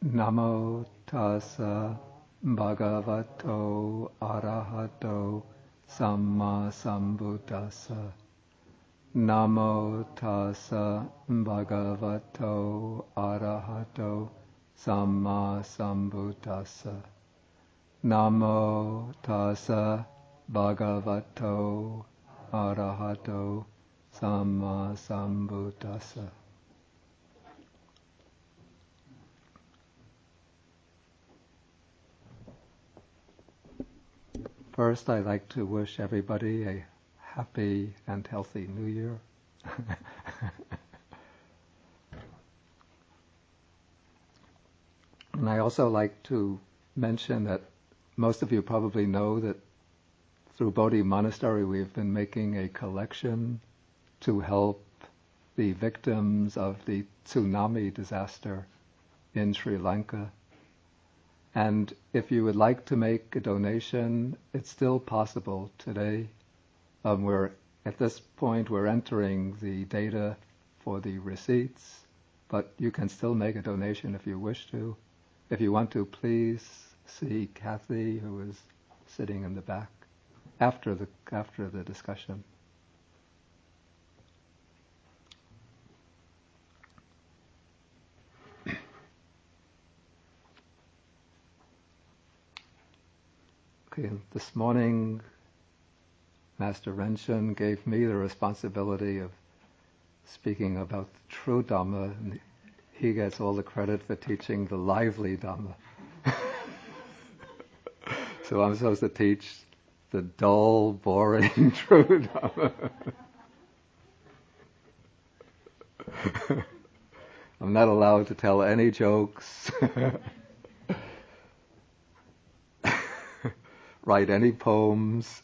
Namo tassa bhagavato arahato samma sambuddhassa. Namo tassa bhagavato arahato samma sambuddhassa. Namo tassa bhagavato arahato samma sambuddhassa. First, I'd like to wish everybody a happy and healthy New Year. And I also like to mention that most of you probably know that through Bodhi Monastery we've been making a collection to help the victims of the tsunami disaster in Sri Lanka. And if you would like to make a donation, it's still possible today. At this point, we're entering the data for the receipts, but you can still make a donation if you wish to. If you want to, please see Kathy, who is sitting in the back, after the discussion. Okay, this morning, Master Renshin gave me the responsibility of speaking about the true Dhamma, and he gets all the credit for teaching the lively Dhamma. So I'm supposed to teach the dull, boring, true Dhamma. I'm not allowed to tell any jokes, write any poems.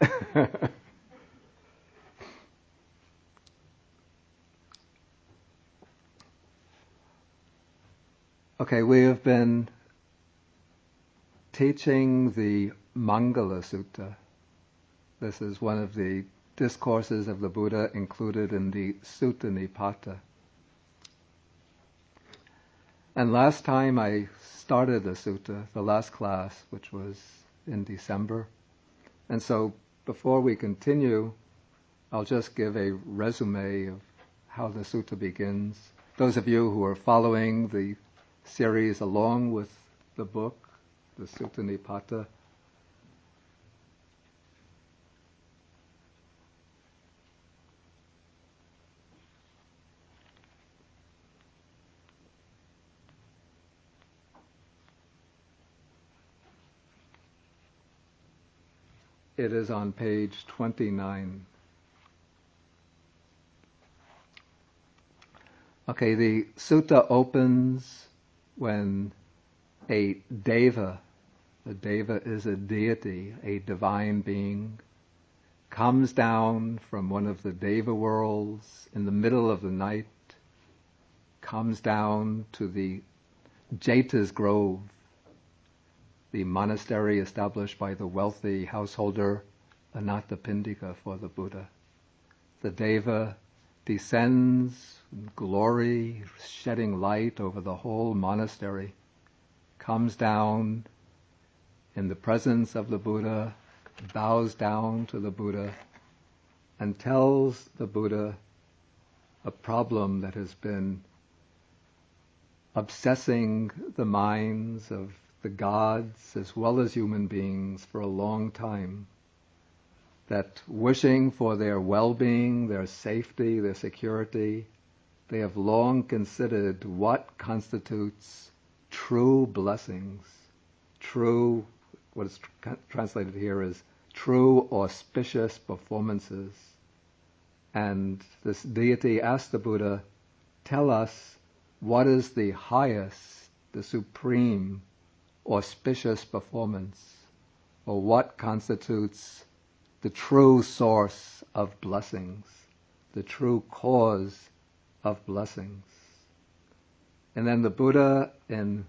Okay, we have been teaching the Mangala Sutta. This is one of the discourses of the Buddha included in the Sutta Nipata. And last time I started the sutta, the last class, which was in December. And so before we continue, I'll just give a resume of how the sutta begins. Those of you who are following the series along with the book, the Sutta Nipata, it is on page 29. Okay, the sutta opens when a deva is a deity, a divine being, comes down from one of the deva worlds in the middle of the night, comes down to the Jeta's Grove, the monastery established by the wealthy householder Anathapindika for the Buddha. The deva descends in glory, shedding light over the whole monastery, comes down in the presence of the Buddha, bows down to the Buddha, and tells the Buddha a problem that has been obsessing the minds of the gods as well as human beings for a long time. That wishing for their well-being, their safety, their security, they have long considered what constitutes true blessings, true, what is translated here is true auspicious performances. And this deity asked the Buddha, tell us what is the highest, the supreme, auspicious performance, or what constitutes the true source of blessings, the true cause of blessings. And then the Buddha, in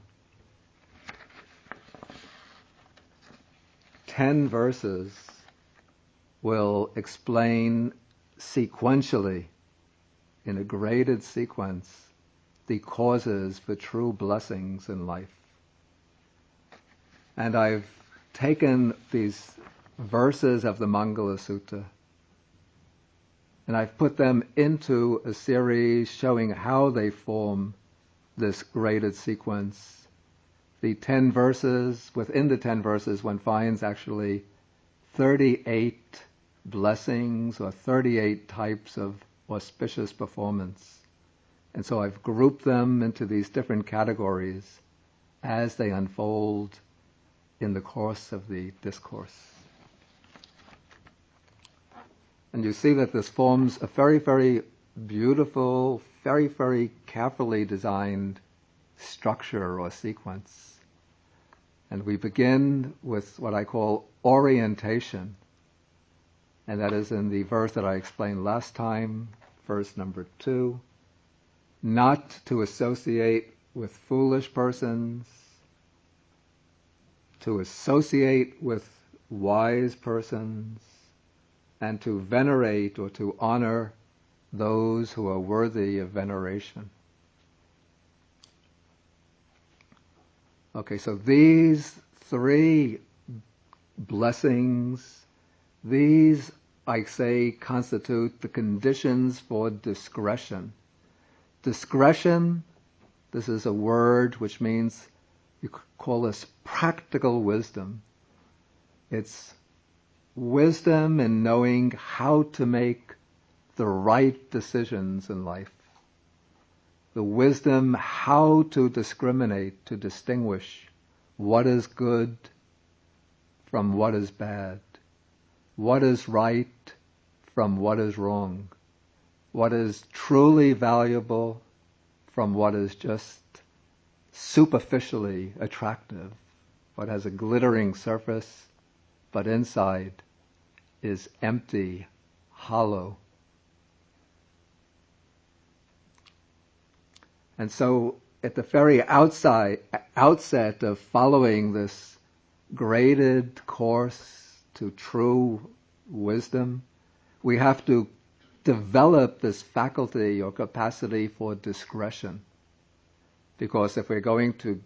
10 verses, will explain sequentially, in a graded sequence, the causes for true blessings in life. And I've taken these verses of the Mangala Sutta and I've put them into a series showing how they form this graded sequence. The 10 verses, within the 10 verses, one finds actually 38 blessings or 38 types of auspicious performance. And so I've grouped them into these different categories as they unfold in the course of the discourse. And you see that this forms a very, very beautiful, very, very carefully designed structure or sequence. And we begin with what I call orientation. And that is in the verse that I explained last time, verse number 2. Not to associate with foolish persons, to associate with wise persons, and to venerate or to honor those who are worthy of veneration. Okay, so these 3 blessings, these, I say, constitute the conditions for discretion. Discretion, this is a word which means, you could call this practical wisdom. It's wisdom in knowing how to make the right decisions in life. The wisdom how to discriminate, to distinguish what is good from what is bad, what is right from what is wrong, what is truly valuable from what is just superficially attractive, what has a glittering surface, but inside is empty, hollow. And so at the very outset of following this graded course to true wisdom, we have to develop this faculty or capacity for discretion. Because if we're going to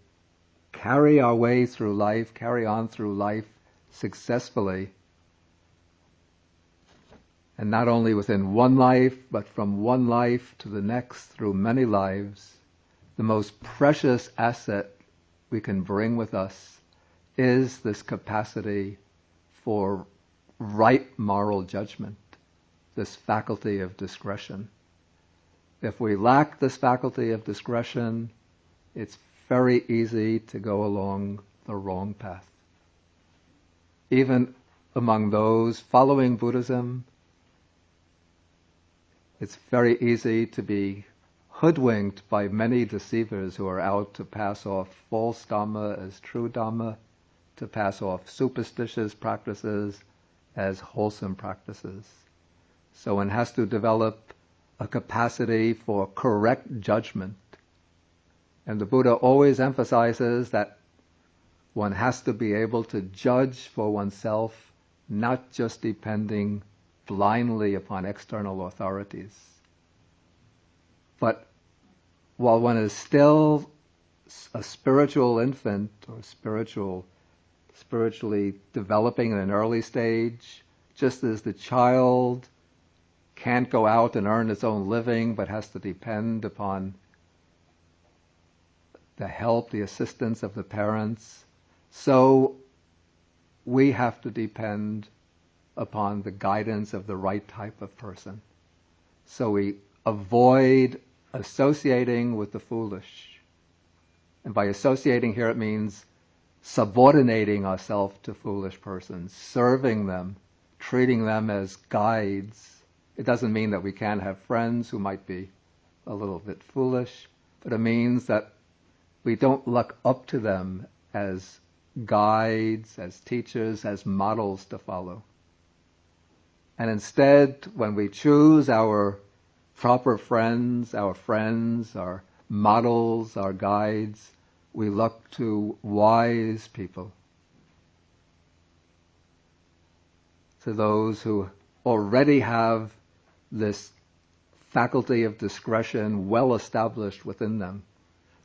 carry our way through life, carry on through life successfully, and not only within one life, but from one life to the next through many lives, the most precious asset we can bring with us is this capacity for right moral judgment, this faculty of discretion. If we lack this faculty of discretion, it's very easy to go along the wrong path. Even among those following Buddhism, it's very easy to be hoodwinked by many deceivers who are out to pass off false Dhamma as true Dhamma, to pass off superstitious practices as wholesome practices. So one has to develop a capacity for correct judgment. And the Buddha always emphasizes that one has to be able to judge for oneself, not just depending blindly upon external authorities. But while one is still a spiritual infant or spiritually developing in an early stage, just as the child can't go out and earn its own living but has to depend upon the help, the assistance of the parents, so we have to depend upon the guidance of the right type of person. So we avoid associating with the foolish. And by associating here it means subordinating ourselves to foolish persons, serving them, treating them as guides. It doesn't mean that we can't have friends who might be a little bit foolish, but it means that we don't look up to them as guides, as teachers, as models to follow. And instead, when we choose our proper friends, our models, our guides, we look to wise people, to those who already have this faculty of discretion well established within them,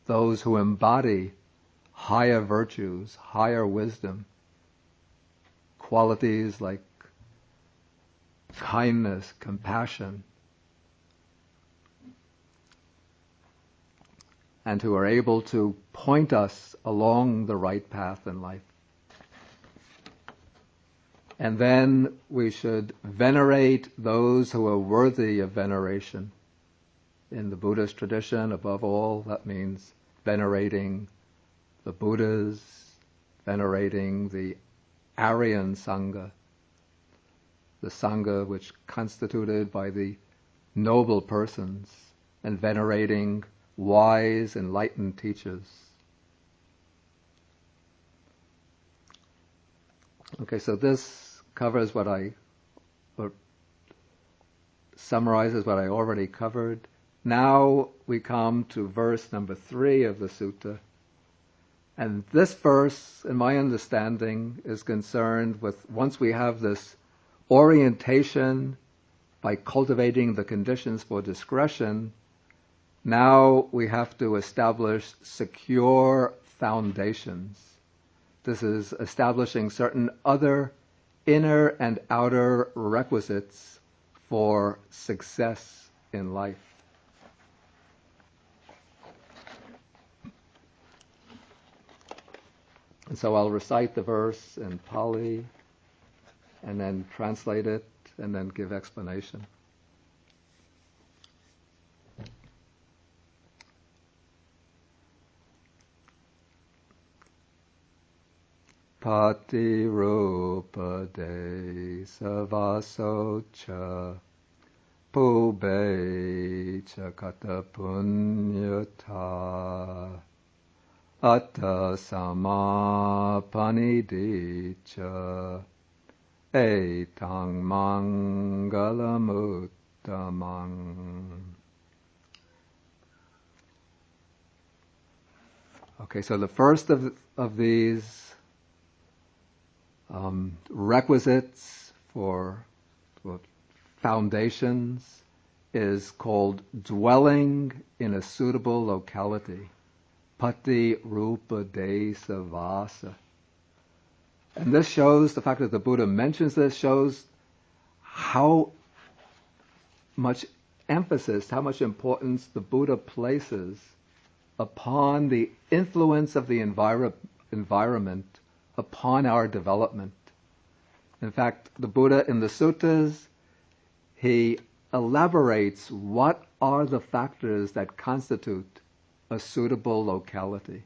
those who embody higher virtues, higher wisdom, qualities like kindness, compassion, and who are able to point us along the right path in life. And then we should venerate those who are worthy of veneration. In the Buddhist tradition, above all, that means venerating the Buddhas, venerating the Aryan Sangha, the Sangha which constituted by the noble persons, and venerating wise, enlightened teachers. Okay, so this covers or summarizes what I already covered. Now we come to verse number 3 of the sutta. And this verse, in my understanding, is concerned with, once we have this orientation by cultivating the conditions for discretion, now we have to establish secure foundations. This is establishing certain other inner and outer requisites for success in life. And so I'll recite the verse in Pali and then translate it and then give explanation. Pati rupa de savasocha pube chakata punyata atta samapanidicca etang mangalam uttamang. Okay, so the first of these requisites for foundations is called dwelling in a suitable locality. Pati rupa desa vasa. And this shows, the fact that the Buddha mentions this shows how much emphasis, how much importance the Buddha places upon the influence of the environment upon our development. In fact, the Buddha in the suttas, he elaborates what are the factors that constitute a suitable locality.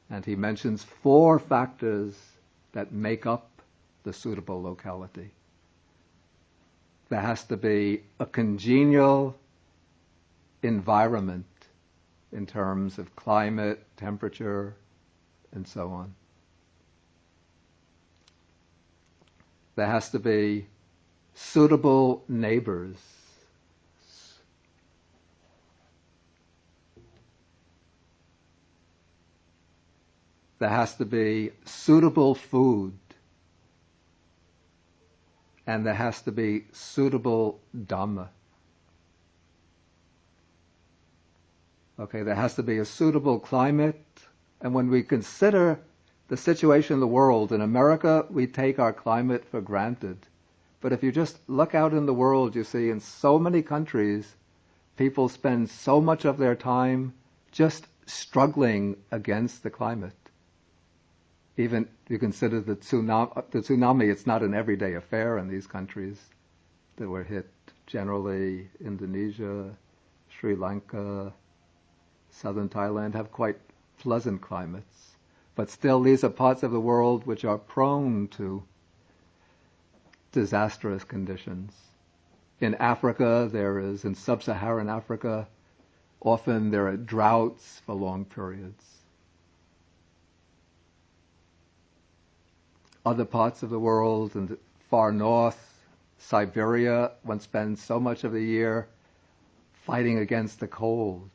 And he mentions 4 factors that make up the suitable locality. There has to be a congenial environment in terms of climate, temperature, and so on. There has to be suitable neighbors. There has to be suitable food. And there has to be suitable Dhamma. Okay, there has to be a suitable climate. And when we consider the situation in the world, in America, we take our climate for granted. But if you just look out in the world, you see in so many countries, people spend so much of their time just struggling against the climate. Even you consider the tsunami, it's not an everyday affair in these countries that were hit. Generally, Indonesia, Sri Lanka, southern Thailand have quite pleasant climates. But still, these are parts of the world which are prone to disastrous conditions. In Africa, in sub-Saharan Africa, often there are droughts for long periods. Other parts of the world, in the far north, Siberia, one spends so much of the year fighting against the cold.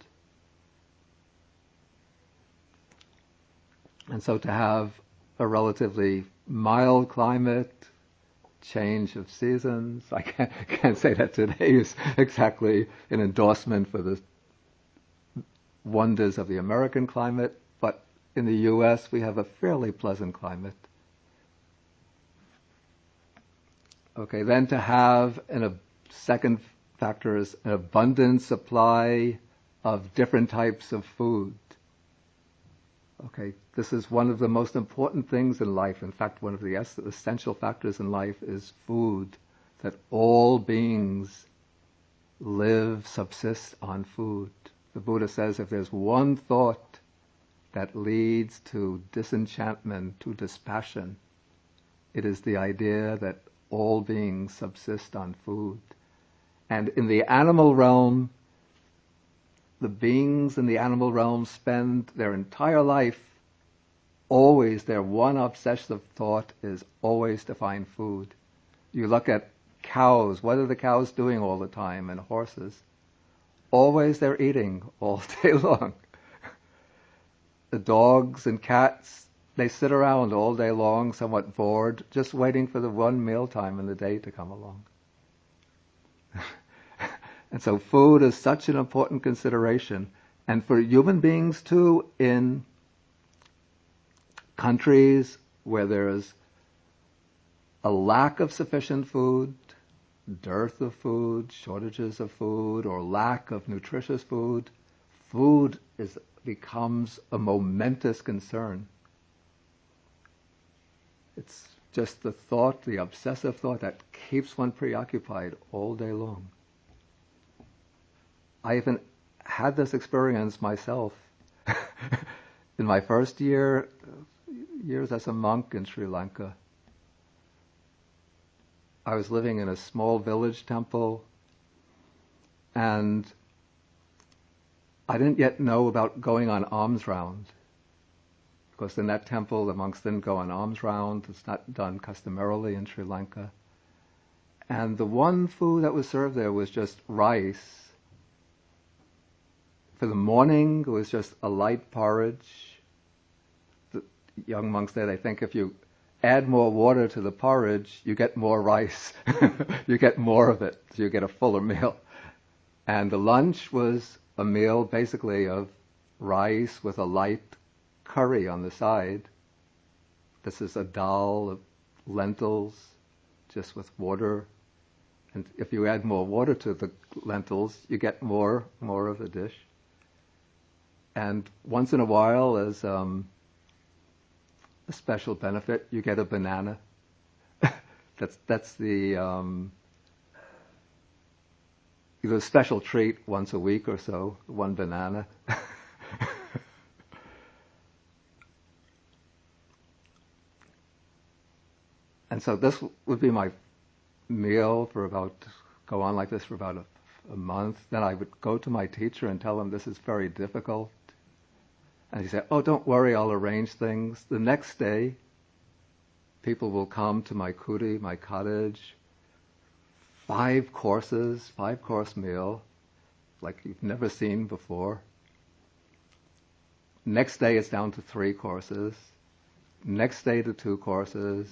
And so to have a relatively mild climate, change of seasons, I can't say that today is exactly an endorsement for the wonders of the American climate, but in the U.S. we have a fairly pleasant climate. Okay, then to have second factor is an abundant supply of different types of food. Okay, this is one of the most important things in life. In fact, one of the essential factors in life is food, that all beings live, subsist on food. The Buddha says if there's one thought that leads to disenchantment, to dispassion, it is the idea that all beings subsist on food. And in the animal realm, the beings in the animal realm spend their entire life always, their one obsessive thought is always to find food. You look at cows, what are the cows doing all the time, and horses? Always they're eating all day long. The dogs and cats, they sit around all day long, somewhat bored, just waiting for the one mealtime in the day to come along. And so food is such an important consideration. And for human beings too, in countries where there is a lack of sufficient food, dearth of food, shortages of food, or lack of nutritious food, food becomes a momentous concern. It's just the thought, the obsessive thought that keeps one preoccupied all day long. I even had this experience myself. In my first years as a monk in Sri Lanka, I was living in a small village temple, and I didn't yet know about going on alms round. Because in that temple, the monks didn't go on alms round. It's not done customarily in Sri Lanka. And the one food that was served there was just rice. For the morning, it was just a light porridge. The young monks there, they think if you add more water to the porridge, you get more rice. You get more of it, so you get a fuller meal. And the lunch was a meal basically of rice with a light curry on the side. This is a dal of lentils, just with water. And if you add more water to the lentils, you get more of the dish. And once in a while, as a special benefit, you get a banana. That's the either a special treat once a week or so, one banana. And so this would be my meal go on like this for about a month. Then I would go to my teacher and tell him this is very difficult. And he said, "Oh, don't worry, I'll arrange things." The next day, people will come to my kuti, my cottage, 5-course meal, like you've never seen before. Next day it's down to 3 courses. Next day to 2 courses.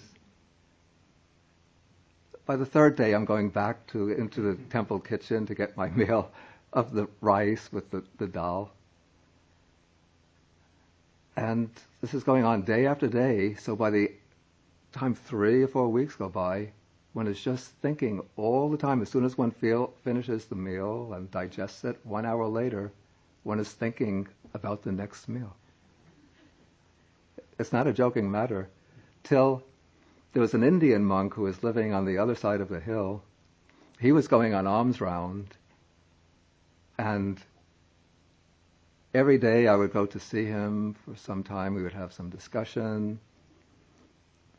By the third day, I'm going back into the temple kitchen to get my meal of the rice with the dal. And this is going on day after day, so by the time 3 or 4 weeks go by, one is just thinking all the time. As soon as one finishes the meal and digests it, 1 hour later, one is thinking about the next meal. It's not a joking matter. Till there was an Indian monk who was living on the other side of the hill. He was going on alms round, and every day I would go to see him for some time. We would have some discussion.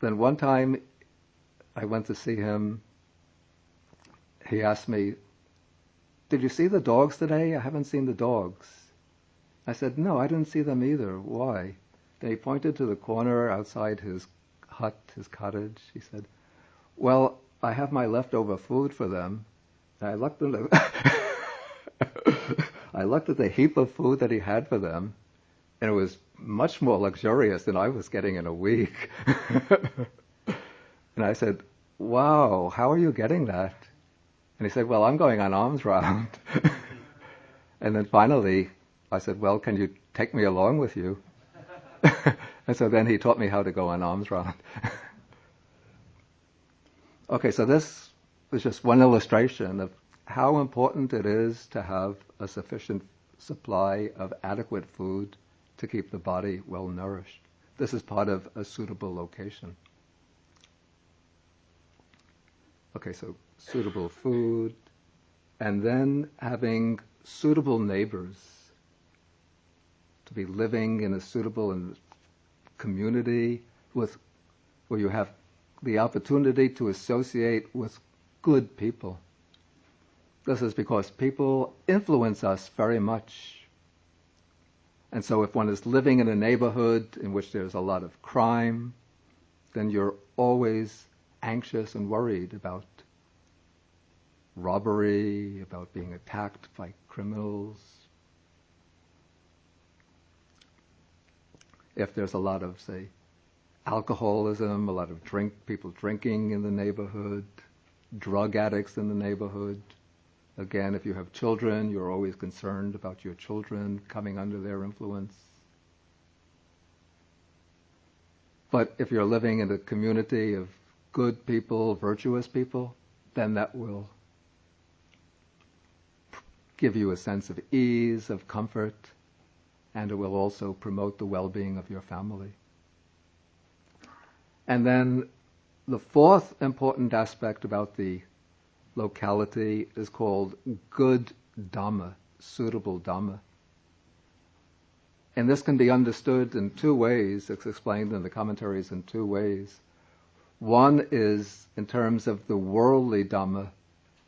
Then one time I went to see him. He asked me, "Did you see the dogs today? I haven't seen the dogs." I said, "No, I didn't see them either. Why?" Then he pointed to the corner outside his hut, his cottage. He said, "Well, I have my leftover food for them." And I looked at the heap of food that he had for them, and it was much more luxurious than I was getting in a week. And I said, "Wow, how are you getting that?" And he said, "Well, I'm going on alms round." And then finally I said, "Well, can you take me along with you?" And so then he taught me how to go on alms round. Okay, so this is just one illustration of how important it is to have a sufficient supply of adequate food to keep the body well nourished. This is part of a suitable location. Okay, so suitable food, and then having suitable neighbors, to be living in a suitable community where you have the opportunity to associate with good people. This is because people influence us very much. And so if one is living in a neighborhood in which there's a lot of crime, then you're always anxious and worried about robbery, about being attacked by criminals. If there's a lot of, say, alcoholism, a lot of people drinking in the neighborhood, drug addicts in the neighborhood. Again, if you have children, you're always concerned about your children coming under their influence. But if you're living in a community of good people, virtuous people, then that will give you a sense of ease, of comfort, and it will also promote the well-being of your family. And then the fourth important aspect about the locality is called good Dhamma, suitable Dhamma. And this can be understood in two ways. It's explained in the commentaries in two ways. One is in terms of the worldly Dhamma,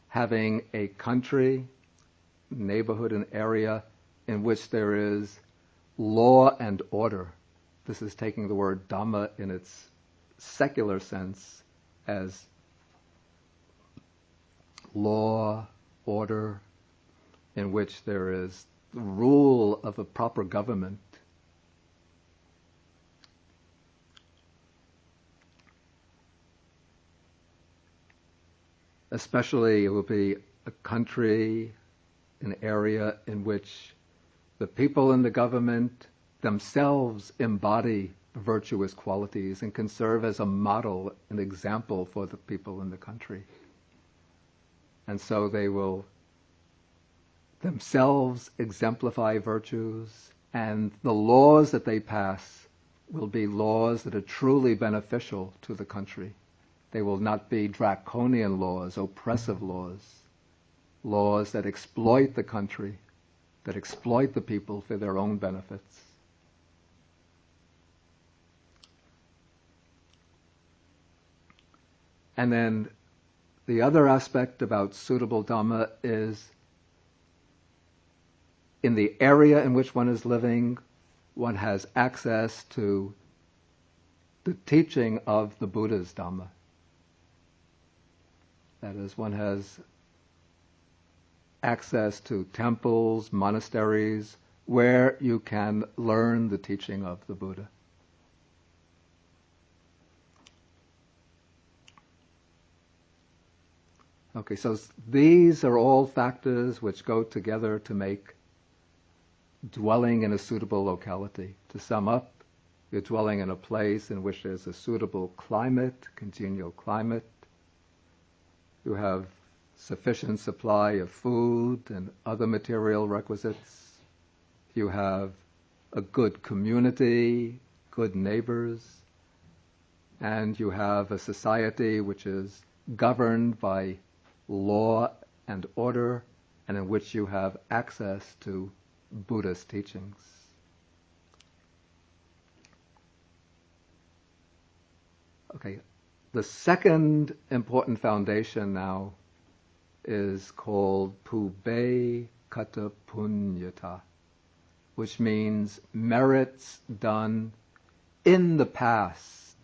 having a country, neighborhood, and area in which there is law and order. This is taking the word Dhamma in its secular sense as law, order, in which there is the rule of a proper government. Especially it will be a country, an area in which the people in the government themselves embody virtuous qualities and can serve as a model, an example for the people in the country. And so they will themselves exemplify virtues, and the laws that they pass will be laws that are truly beneficial to the country. They will not be draconian laws, oppressive laws, laws that exploit the country, that exploit the people for their own benefits. And then the other aspect about suitable Dhamma is in the area in which one is living, one has access to the teaching of the Buddha's Dhamma. That is, one has access to temples, monasteries, where you can learn the teaching of the Buddha. Okay, so these are all factors which go together to make dwelling in a suitable locality. To sum up, you're dwelling in a place in which there's a suitable climate, congenial climate. You have sufficient supply of food and other material requisites. You have a good community, good neighbors, and you have a society which is governed by law and order, and in which you have access to Buddha's teachings. Okay, the second important foundation now is called Pubbe Kata Punyata, which means merits done in the past.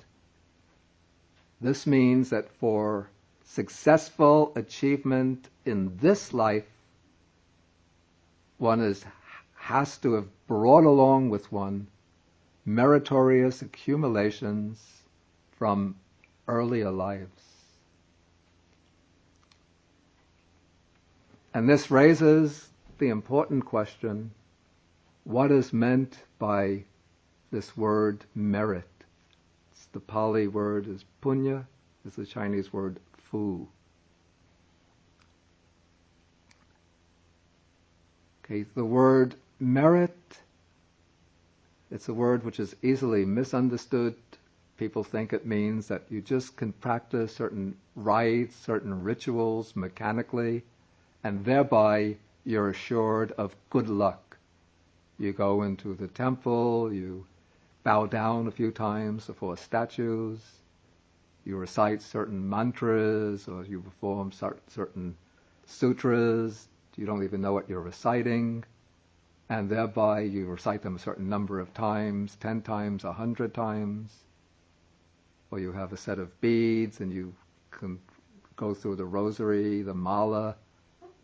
This means that for successful achievement in this life, one has to have brought along with one meritorious accumulations from earlier lives. And this raises the important question, what is meant by this word merit. It's the Pali word is punya, is the Chinese word fu. Okay, the word merit, it's a word which is easily misunderstood. People think it means that you just can practice certain rites, certain rituals mechanically, and thereby you're assured of good luck. You go into the temple, you bow down a few times before statues, you recite certain mantras, or you perform certain sutras. You don't even know what you're reciting, and thereby you recite them a certain number of times, 10 times, 100 times. Or you have a set of beads and you can go through the rosary, the mala,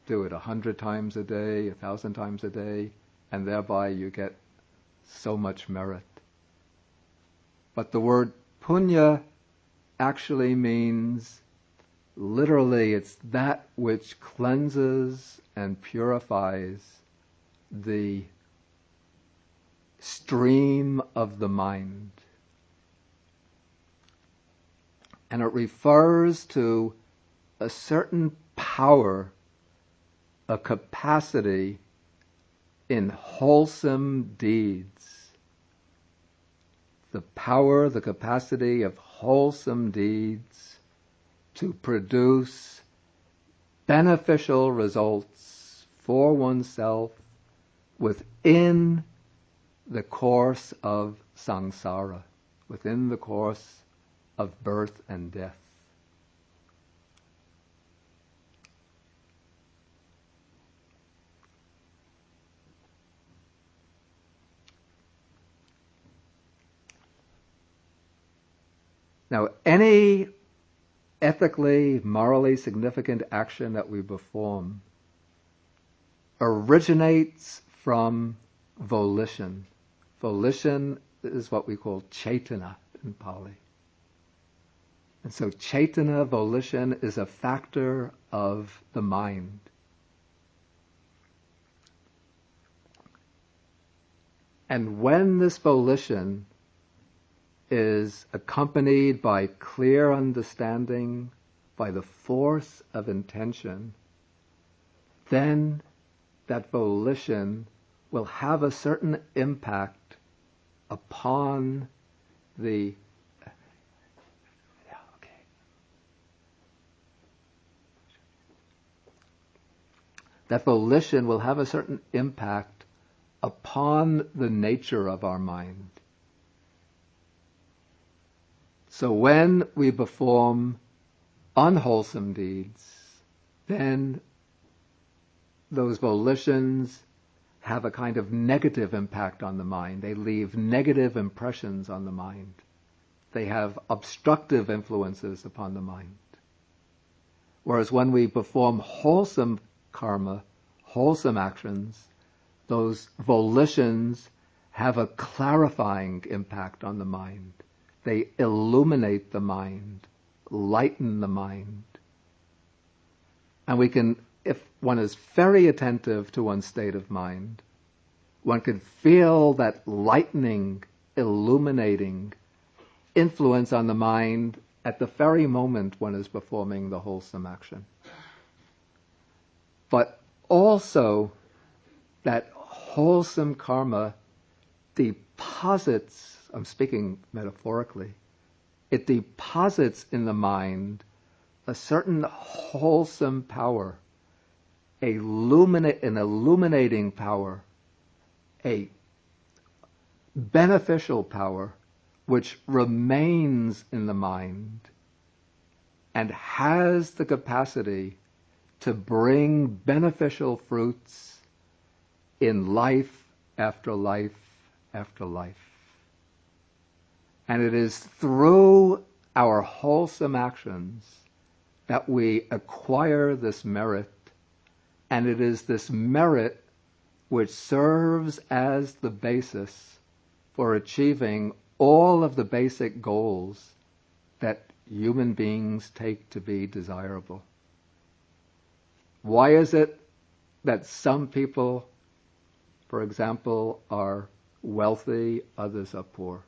do it 100 times a day, 1,000 times a day, and thereby you get so much merit. But the word punya actually means, literally, it's that which cleanses and purifies the stream of the mind. And it refers to a certain power, a capacity in wholesome deeds. The power, the capacity of wholesome deeds to produce beneficial results for oneself within the course of samsara, within the course of birth and death. Now, any ethically, morally significant action that we perform originates from volition. Volition is what we call chaitana in Pali. And so chaitana, volition, is a factor of the mind. And when this volition is accompanied by clear understanding, by the force of intention, then that volition will have a certain impact upon the that volition will have a certain impact upon the nature of our mind. So when we perform unwholesome deeds, then those volitions have a kind of negative impact on the mind. They leave negative impressions on the mind. They have obstructive influences upon the mind. Whereas when we perform wholesome karma, wholesome actions, those volitions have a clarifying impact on the mind. They illuminate the mind, lighten the mind. And we can, if one is very attentive to one's state of mind, one can feel that lightening, illuminating influence on the mind at the very moment one is performing the wholesome action. But also, that wholesome karma deposits, I'm speaking metaphorically, it deposits in the mind a certain wholesome power, an illuminating power, a beneficial power, which remains in the mind and has the capacity to bring beneficial fruits in life after life after life. And it is through our wholesome actions that we acquire this merit, and it is this merit which serves as the basis for achieving all of the basic goals that human beings take to be desirable. Why is it that some people, for example, are wealthy, others are poor.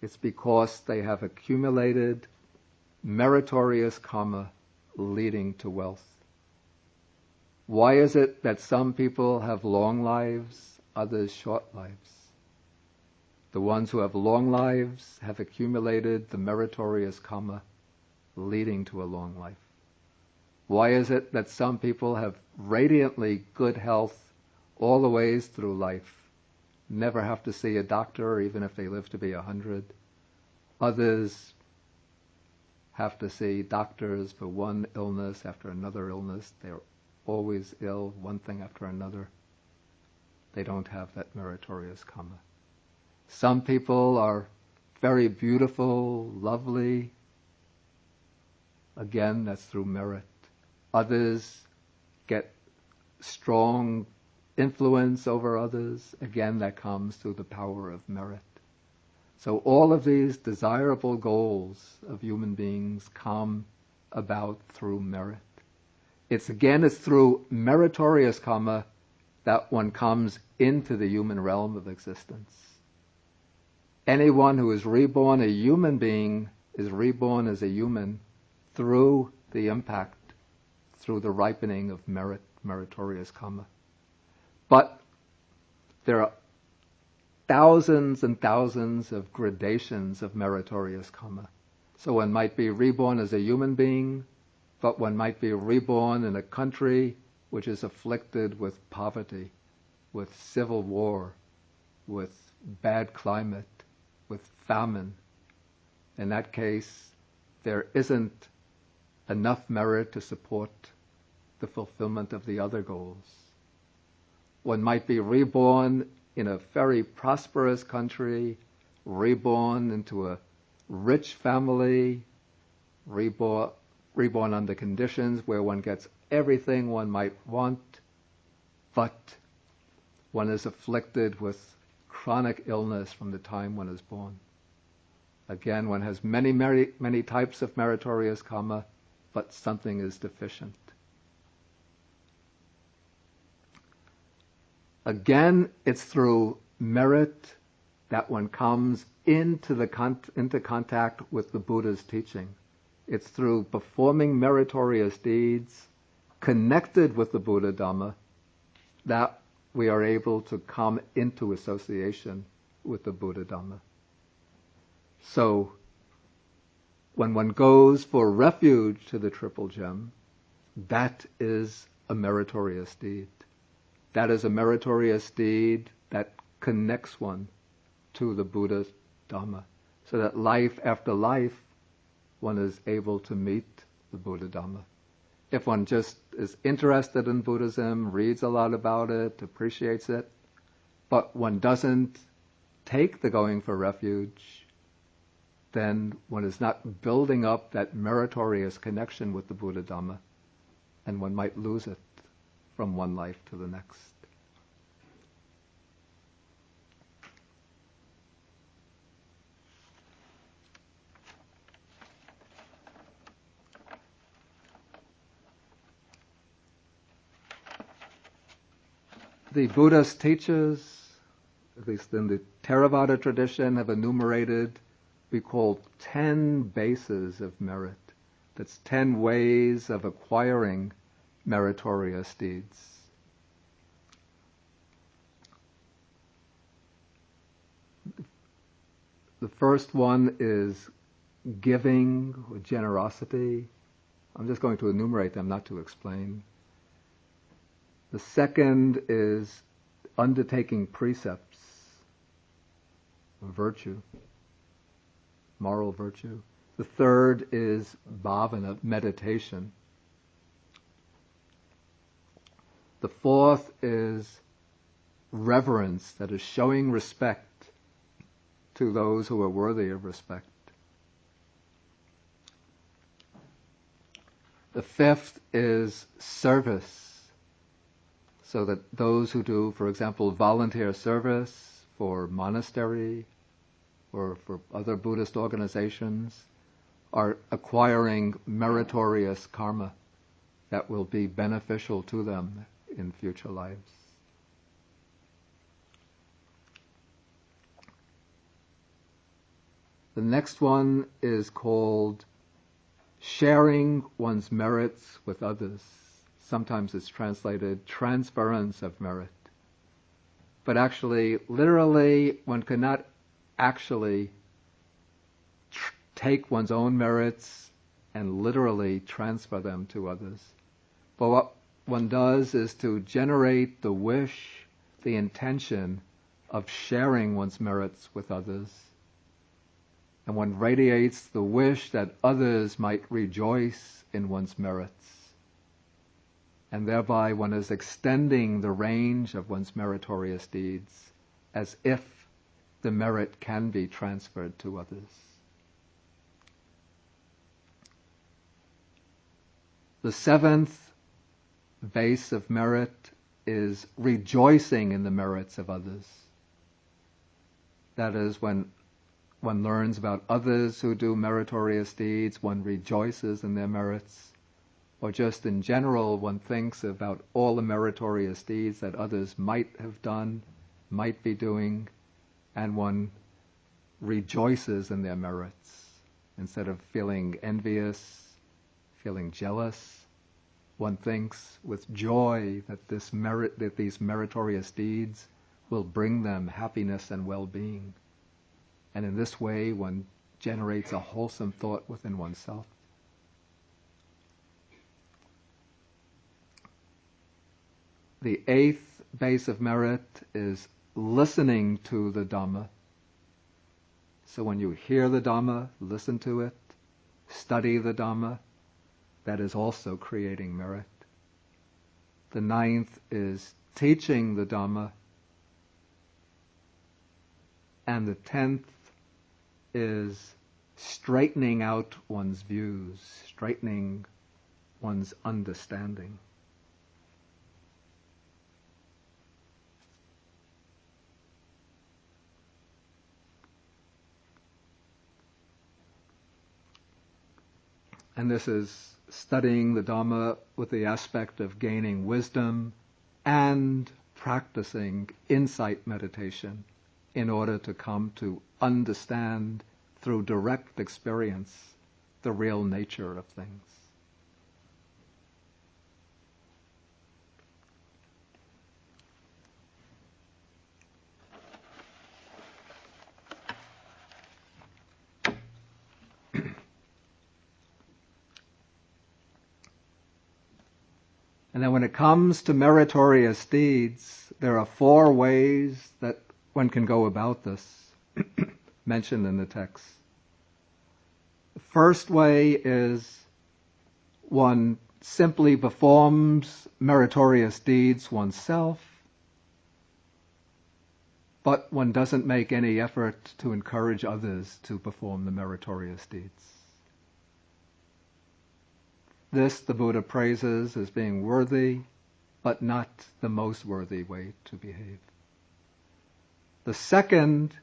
It's because they have accumulated meritorious karma leading to wealth. Why is it that some people have long lives, others short lives? The ones who have long lives have accumulated the meritorious karma leading to a long life. Why is it that some people have radiantly good health all the ways through life, never have to see a doctor even if they live to be 100? Others have to see doctors for one illness after another illness. They're always ill, one thing after another. They don't have that meritorious karma. Some people are very beautiful, lovely. Again, that's through merit. Others get strong influence over others. Again, that comes through the power of merit. So all of these desirable goals of human beings come about through merit. It's through meritorious karma that one comes into the human realm of existence. Anyone who is reborn a human being is reborn as a human through the impact, through the ripening of meritorious karma. But there are thousands and thousands of gradations of meritorious karma. So one might be reborn as a human being, but one might be reborn in a country which is afflicted with poverty, with civil war, with bad climate, with famine. In that case, there isn't enough merit to support the fulfillment of the other goals. One might be reborn in a very prosperous country, reborn into a rich family, reborn under conditions where one gets everything one might want, but one is afflicted with chronic illness from the time one is born. Again, one has many types of meritorious karma, but something is deficient. Again, it's through merit that one comes into contact with the Buddha's teaching. It's through performing meritorious deeds connected with the Buddha Dhamma that we are able to come into association with the Buddha Dhamma. So, when one goes for refuge to the Triple Gem, that is a meritorious deed. That is a meritorious deed that connects one to the Buddha's Dhamma, so that life after life, one is able to meet the Buddha Dhamma. If one just is interested in Buddhism, reads a lot about it, appreciates it, but one doesn't take the going for refuge, then one is not building up that meritorious connection with the Buddha Dhamma, and one might lose it from one life to the next. The Buddhist teachers, at least in the Theravada tradition, have enumerated, we call 10 bases of merit. That's 10 ways of acquiring meritorious deeds. The first one is giving, or generosity. I'm just going to enumerate them, not to explain. The second is undertaking precepts, virtue, moral virtue. The third is bhavana, meditation. The fourth is reverence, that is showing respect to those who are worthy of respect. The fifth is service, so that those who do, for example, volunteer service for monastery or for other Buddhist organizations are acquiring meritorious karma that will be beneficial to them in future lives. The next one is called sharing one's merits with others. Sometimes it's translated transference of merit. But actually, literally, one cannot actually take one's own merits and literally transfer them to others. But what one does is to generate the wish, the intention of sharing one's merits with others. And one radiates the wish that others might rejoice in one's merits. And thereby one is extending the range of one's meritorious deeds as if the merit can be transferred to others. The seventh base of merit is rejoicing in the merits of others. That is, when one learns about others who do meritorious deeds, one rejoices in their merits. Or just in general, one thinks about all the meritorious deeds that others might have done, might be doing, and one rejoices in their merits. Instead of feeling envious, feeling jealous, one thinks with joy that these meritorious deeds will bring them happiness and well-being. And in this way, one generates a wholesome thought within oneself. The eighth base of merit is listening to the Dhamma. So when you hear the Dhamma, listen to it, study the Dhamma, that is also creating merit. The ninth is teaching the Dhamma. And the 10th is straightening out one's views, straightening one's understanding. And this is studying the Dhamma with the aspect of gaining wisdom and practicing insight meditation in order to come to understand through direct experience the real nature of things. And then when it comes to meritorious deeds, there are 4 ways that one can go about this, mentioned in the text. The first way is one simply performs meritorious deeds oneself, but one doesn't make any effort to encourage others to perform the meritorious deeds. This the Buddha praises as being worthy, but not the most worthy way to behave. The second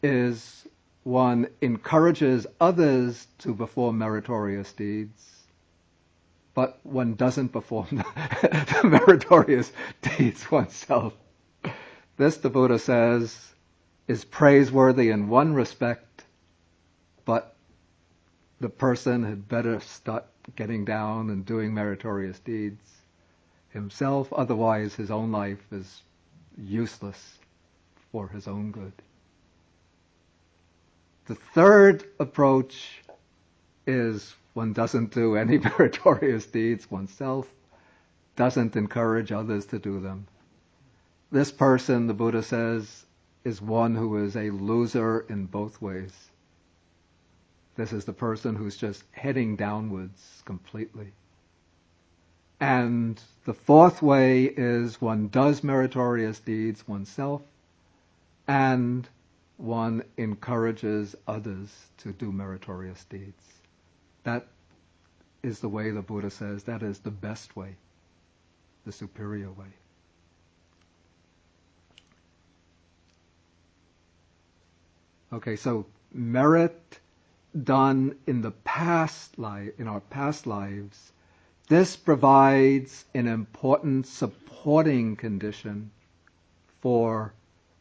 is one encourages others to perform meritorious deeds, but one doesn't perform the meritorious deeds oneself. This, the Buddha says, is praiseworthy in one respect, but the person had better start getting down and doing meritorious deeds himself, otherwise his own life is useless for his own good. The third approach is one doesn't do any meritorious deeds oneself, doesn't encourage others to do them. This person, the Buddha says, is one who is a loser in both ways. This is the person who's just heading downwards completely. And the fourth way is one does meritorious deeds oneself, and one encourages others to do meritorious deeds. That is the way the Buddha says, that is the best way, the superior way. Okay, so merit done in the past life, in our past lives, this provides an important supporting condition for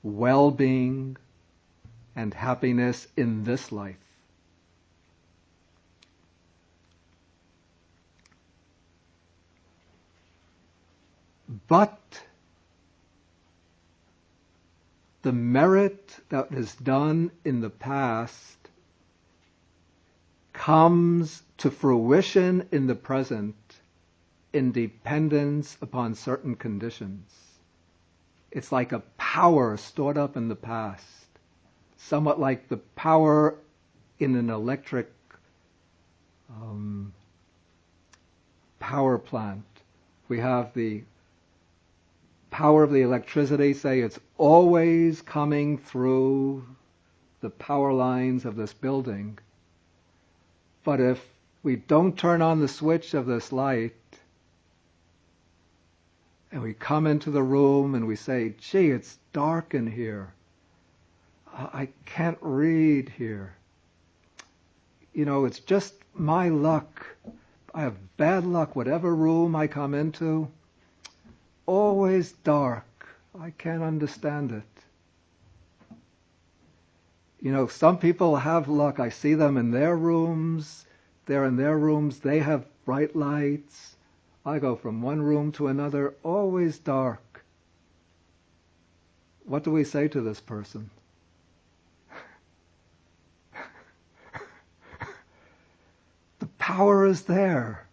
well-being, and happiness in this life. But the merit that is done in the past comes to fruition in the present in dependence upon certain conditions. It's like a power stored up in the past, somewhat like the power in an electric power plant. We have the power of the electricity, say it's always coming through the power lines of this building. But if we don't turn on the switch of this light, and we come into the room and we say, gee, it's dark in here. I can't read here. You know, it's just my luck. I have bad luck. Whatever room I come into, always dark. I can't understand it. You know, some people have luck. I see them in their rooms. They're in their rooms. They have bright lights. I go from one room to another, always dark. What do we say to this person? The power is there.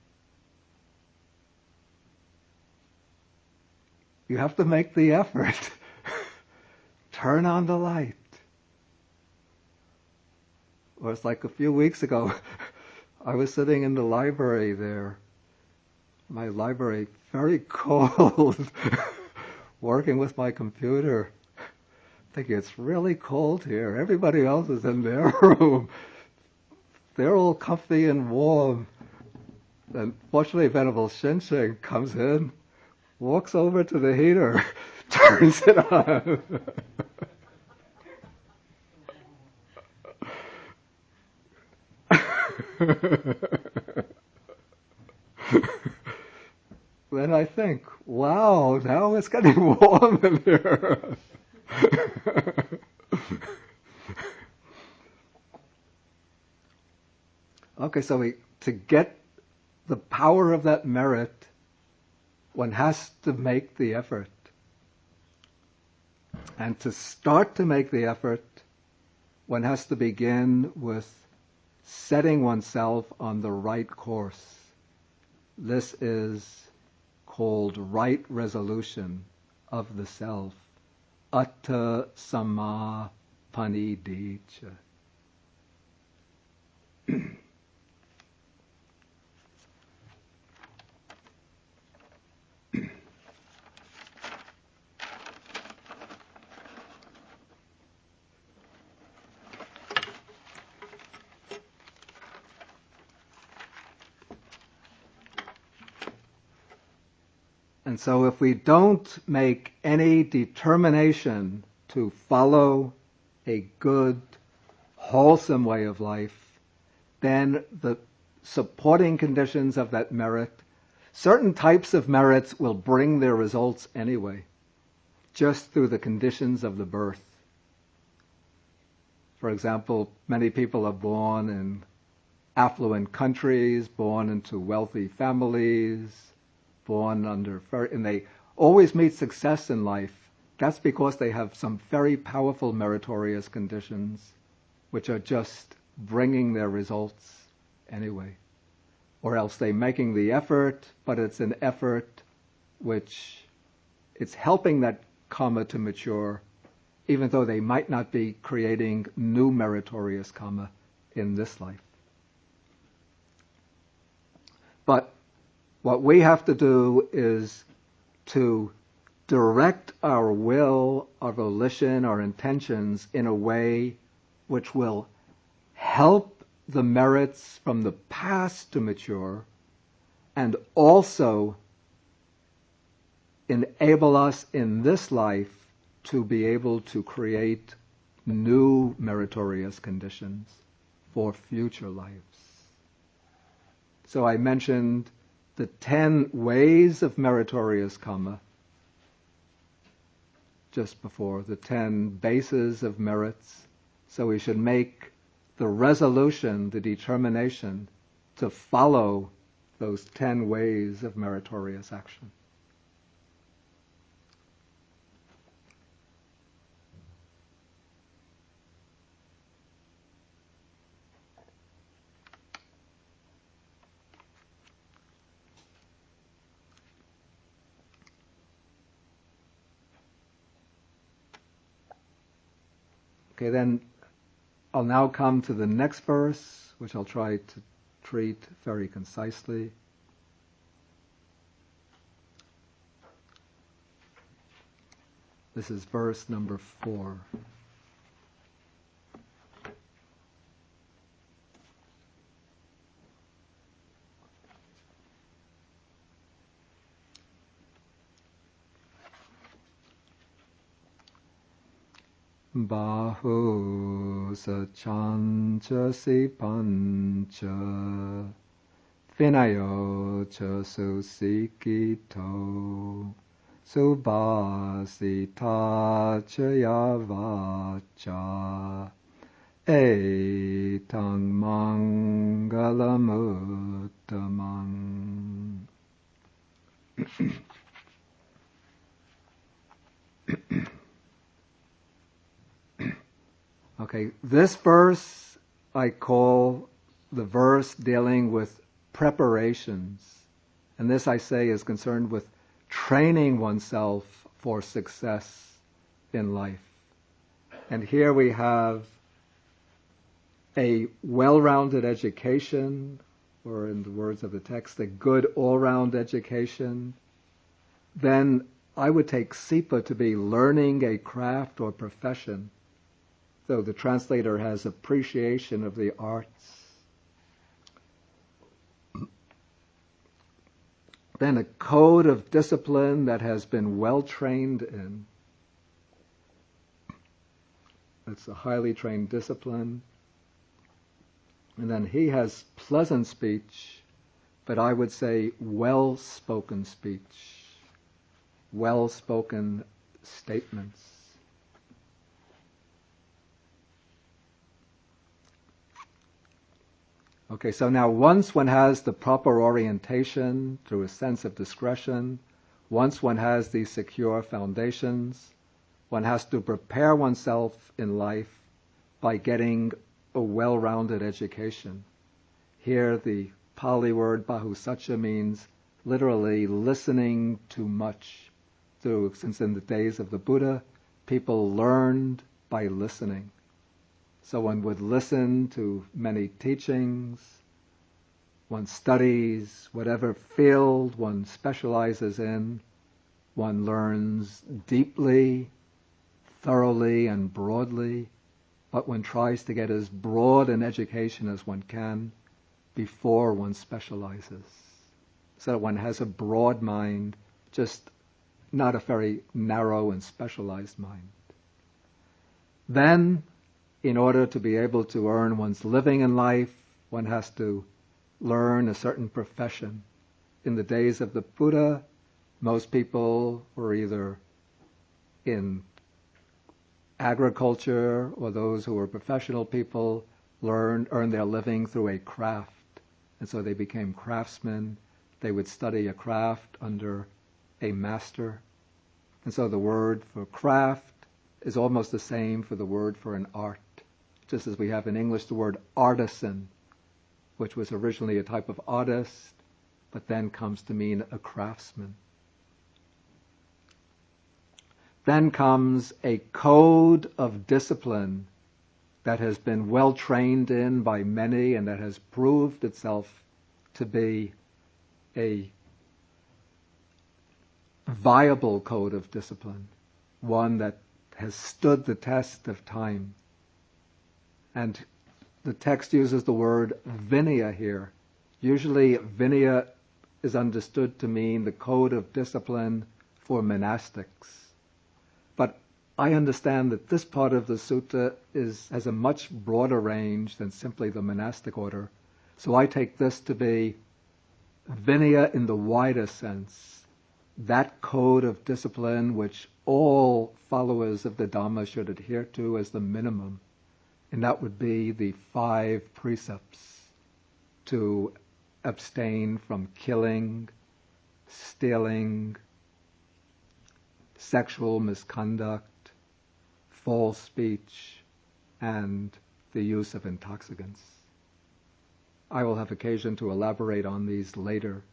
You have to make the effort. Turn on the light. Or it's like a few weeks ago, I was sitting in the library there. My library, very cold, working with my computer, thinking it's really cold here. Everybody else is in their room. They're all comfy and warm. And fortunately, Venerable Shinsheng comes in, walks over to the heater, turns it on. Then I think, wow, now it's getting warm in here. Okay, so to get the power of that merit, one has to make the effort. And to start to make the effort, one has to begin with setting oneself on the right course. This is called right resolution of the self. Atta sama panidicca. And so if we don't make any determination to follow a good, wholesome way of life, then the supporting conditions of that merit, certain types of merits will bring their results anyway, just through the conditions of the birth. For example, many people are born in affluent countries, born into wealthy families, born under, and they always meet success in life. That's because they have some very powerful meritorious conditions, which are just bringing their results anyway. Or else they're making the effort, but it's an effort which it's helping that karma to mature, even though they might not be creating new meritorious karma in this life. But what we have to do is to direct our will, our volition, our intentions in a way which will help the merits from the past to mature and also enable us in this life to be able to create new meritorious conditions for future lives. So I mentioned the 10 ways of meritorious karma just before, the 10 bases of merits. So we should make the resolution, the determination to follow those 10 ways of meritorious action. Okay, then I'll now come to the next verse, which I'll try to treat very concisely. This is verse number 4. Bahu sachancha sipancha vinayo cha susikito subhasita cha yavacha etang mangalamuttamang. Okay, this verse I call the verse dealing with preparations. And this, I say, is concerned with training oneself for success in life. And here we have a well-rounded education, or in the words of the text, a good all-round education. Then I would take sipa to be learning a craft or profession. So the translator has appreciation of the arts. Then a code of discipline that has been well trained in. It's a highly trained discipline. And then he has pleasant speech, but I would say well-spoken speech, well-spoken statements. Okay, so now once one has the proper orientation through a sense of discretion, once one has these secure foundations, one has to prepare oneself in life by getting a well-rounded education. Here the Pali word bahusacca means literally listening too much. So since in the days of the Buddha, people learned by listening. So one would listen to many teachings, one studies whatever field one specializes in, one learns deeply, thoroughly and broadly, but one tries to get as broad an education as one can before one specializes. So one has a broad mind, just not a very narrow and specialized mind. Then, in order to be able to earn one's living in life, one has to learn a certain profession. In the days of the Buddha, most people were either in agriculture, or those who were professional people earned their living through a craft. And so they became craftsmen. They would study a craft under a master. And so the word for craft is almost the same for the word for an art. Just as we have in English the word artisan, which was originally a type of artist, but then comes to mean a craftsman. Then comes a code of discipline that has been well trained in by many and that has proved itself to be a viable code of discipline, one that has stood the test of time. And the text uses the word vinaya here. Usually vinaya is understood to mean the code of discipline for monastics. But I understand that this part of the sutta has a much broader range than simply the monastic order. So I take this to be vinaya in the widest sense, that code of discipline which all followers of the Dhamma should adhere to as the minimum. And that would be the 5 precepts to abstain from killing, stealing, sexual misconduct, false speech, and the use of intoxicants. I will have occasion to elaborate on these later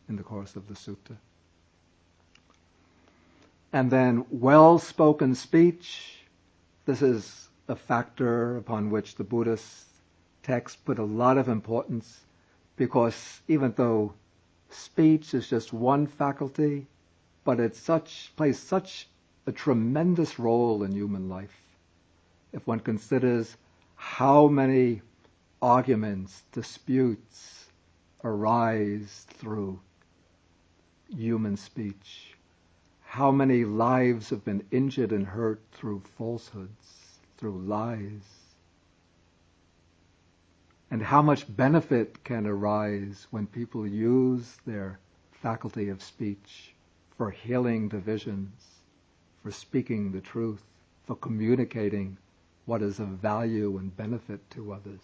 in the course of the sutta. And then well-spoken speech. This is a factor upon which the Buddhist texts put a lot of importance, because even though speech is just one faculty, but it plays such a tremendous role in human life. If one considers how many arguments, disputes arise through human speech, how many lives have been injured and hurt through falsehoods, through lies, and how much benefit can arise when people use their faculty of speech for healing divisions, for speaking the truth, for communicating what is of value and benefit to others.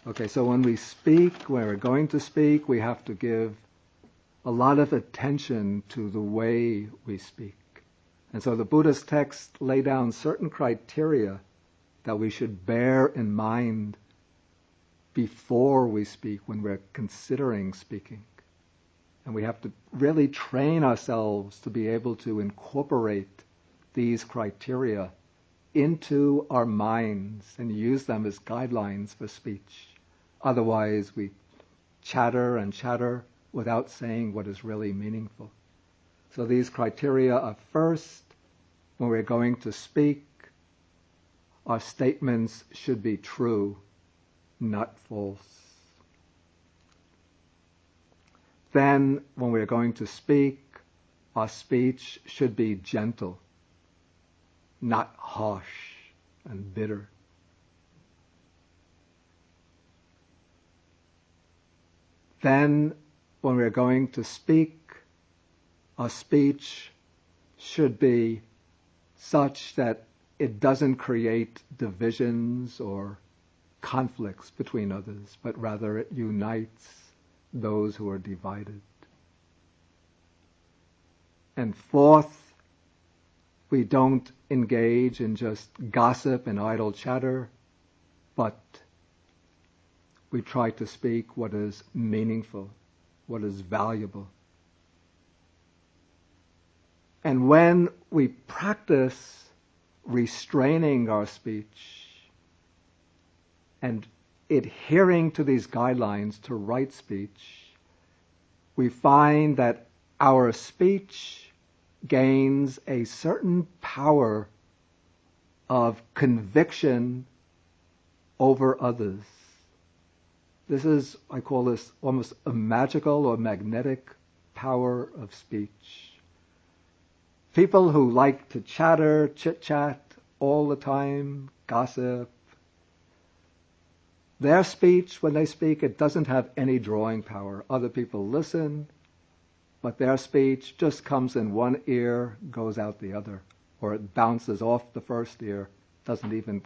Okay, so when we speak, when we're going to speak, we have to give a lot of attention to the way we speak. And so the Buddhist texts lay down certain criteria that we should bear in mind before we speak, when we're considering speaking. And we have to really train ourselves to be able to incorporate these criteria into our minds and use them as guidelines for speech. Otherwise, we chatter and chatter without saying what is really meaningful. So these criteria are: first, when we're going to speak, our statements should be true, not false. Then, when we're going to speak, our speech should be gentle, not harsh and bitter. Then, when we're going to speak, our speech should be such that it doesn't create divisions or conflicts between others, but rather it unites those who are divided. And fourth, we don't engage in just gossip and idle chatter, but we try to speak what is meaningful, what is valuable. And when we practice restraining our speech and adhering to these guidelines to right speech, we find that our speech gains a certain power of conviction over others. This is, I call this almost a magical or magnetic power of speech. People who like to chatter, chit-chat all the time, gossip, their speech, when they speak, it doesn't have any drawing power. Other people listen, but their speech just comes in one ear, goes out the other, or it bounces off the first ear, doesn't even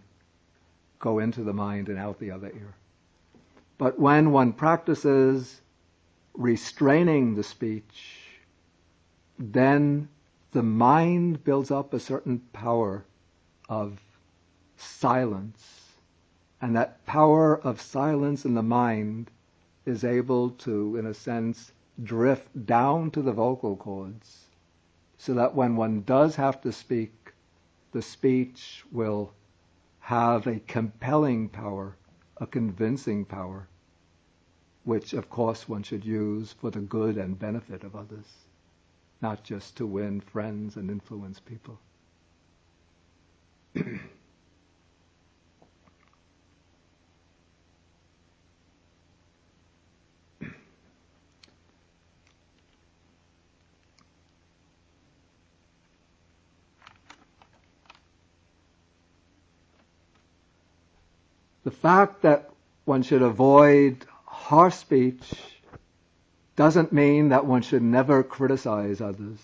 go into the mind and out the other ear. But when one practices restraining the speech, then the mind builds up a certain power of silence. And that power of silence in the mind is able to, in a sense, drift down to the vocal cords, so that when one does have to speak, the speech will have a compelling power, a convincing power, which of course one should use for the good and benefit of others, not just to win friends and influence people. The fact that one should avoid harsh speech doesn't mean that one should never criticize others.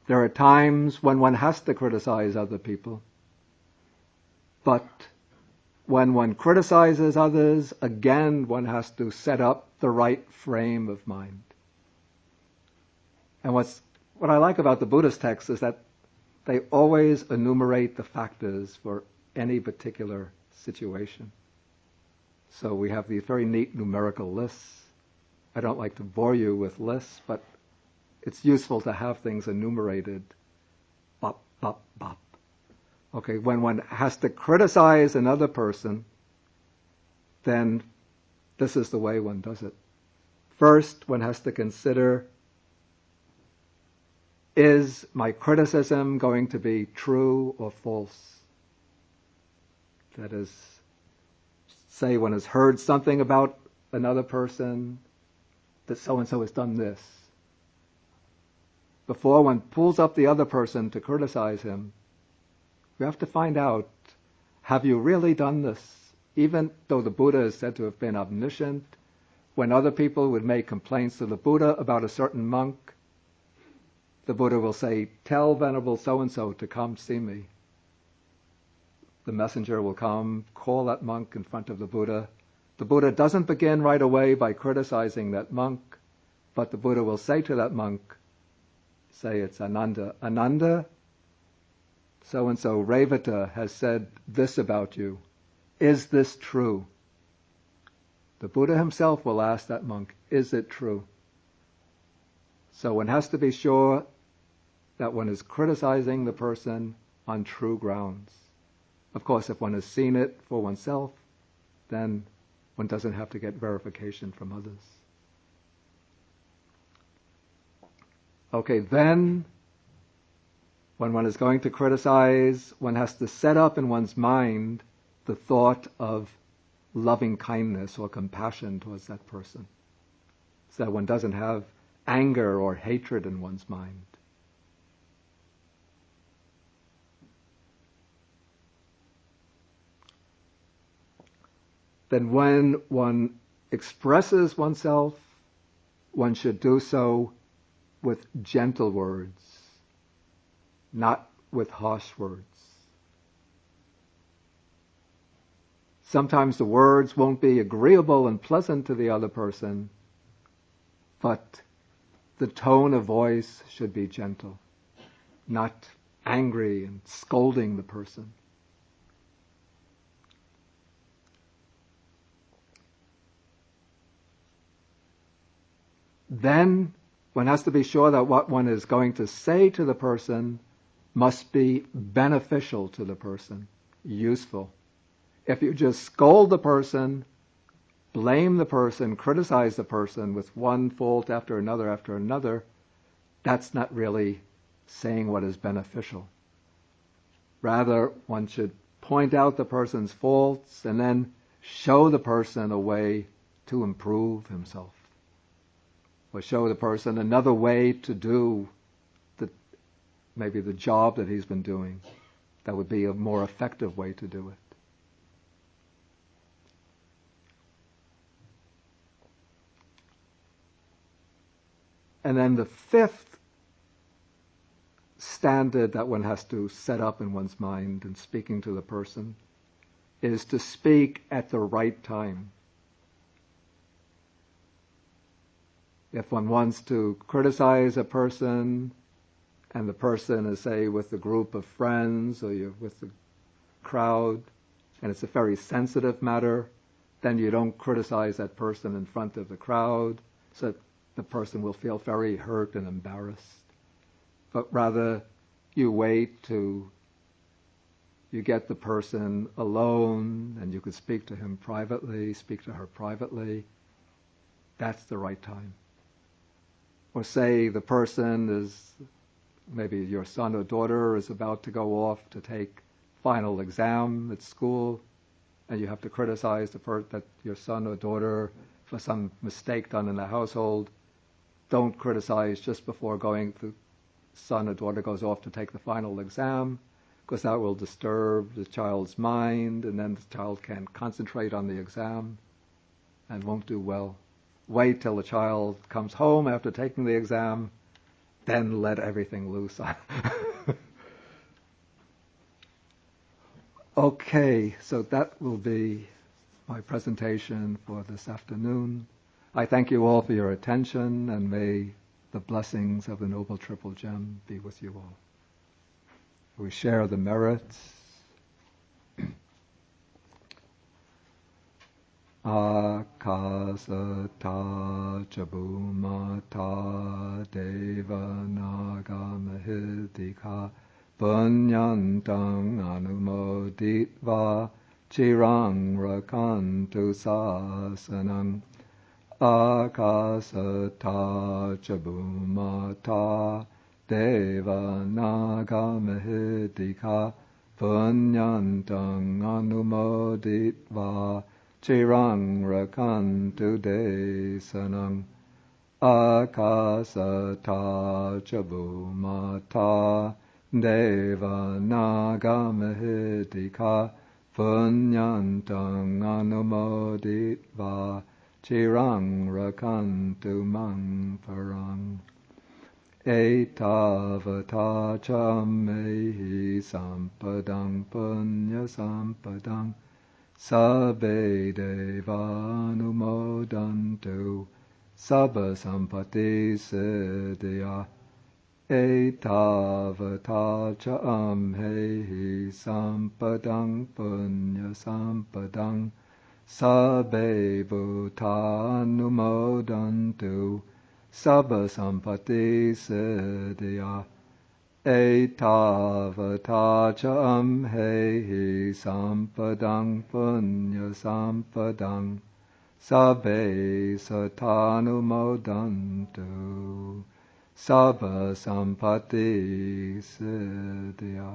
There are times when one has to criticize other people. But when one criticizes others, again, one has to set up the right frame of mind. And what I like about the Buddhist texts is that they always enumerate the factors for any particular situation. So we have these very neat numerical lists. I don't like to bore you with lists, but it's useful to have things enumerated. Bop, bop, bop. Okay, when one has to criticize another person, then this is the way one does it. First, one has to consider, is my criticism going to be true or false? That is, say one has heard something about another person, that so-and-so has done this. Before one pulls up the other person to criticize him, we have to find out, have you really done this? Even though the Buddha is said to have been omniscient, when other people would make complaints to the Buddha about a certain monk, the Buddha will say, tell Venerable so-and-so to come see me. The messenger will come, call that monk in front of the Buddha. The Buddha doesn't begin right away by criticizing that monk, but the Buddha will say to that monk, say it's Ananda, Ananda, so-and-so Revata has said this about you. Is this true? The Buddha himself will ask that monk, is it true? So one has to be sure that one is criticizing the person on true grounds. Of course, if one has seen it for oneself, then one doesn't have to get verification from others. Okay, then, when one is going to criticize, one has to set up in one's mind the thought of loving kindness or compassion towards that person, so that one doesn't have anger or hatred in one's mind. Then when one expresses oneself, one should do so with gentle words, not with harsh words. Sometimes the words won't be agreeable and pleasant to the other person, but the tone of voice should be gentle, not angry and scolding the person. Then one has to be sure that what one is going to say to the person must be beneficial to the person, useful. If you just scold the person, blame the person, criticize the person with one fault after another, that's not really saying what is beneficial. Rather, one should point out the person's faults and then show the person a way to improve himself, or show the person another way to do maybe the job that he's been doing. That would be a more effective way to do it. And then the fifth standard that one has to set up in one's mind in speaking to the person is to speak at the right time. If one wants to criticize a person, and the person is, say, with a group of friends, or you're with the crowd, and it's a very sensitive matter, then you don't criticize that person in front of the crowd, so that the person will feel very hurt and embarrassed. But rather, you wait till you get the person alone, and you could speak to him privately, speak to her privately. That's the right time. Or say the person is, maybe your son or daughter is about to go off to take final exam at school, and you have to criticize that your son or daughter for some mistake done in the household. Don't criticize just before the son or daughter goes off to take the final exam, because that will disturb the child's mind, and then the child can't concentrate on the exam and won't do well. wait till the child comes home after taking the exam, then let everything loose. Okay, so that will be my presentation for this afternoon. I thank you all for your attention, and may the blessings of the Noble Triple Gem be with you all. We share the merits. Akasata chabumata deva nagamahidika punyantang anumoditva chirang rakantu sasanang. Akasata chabumata deva nagamahidika punyantang anumoditva chirang rakantu desanang. Akasata chabumata deva nagamahidika punyantang anumoditva chirang rakantu mang parang. Etavata chamehi sampadang punya sampadang sabbe devanumodantu sabba sampati siddhya. Etavata chamehi sampadang punya sampadang sabbe bhutanumodantu sabba sampati siddhya. Etavata chamhehi sampadang punya sampadang sabbe satanumodantu sabba sampati siddhya.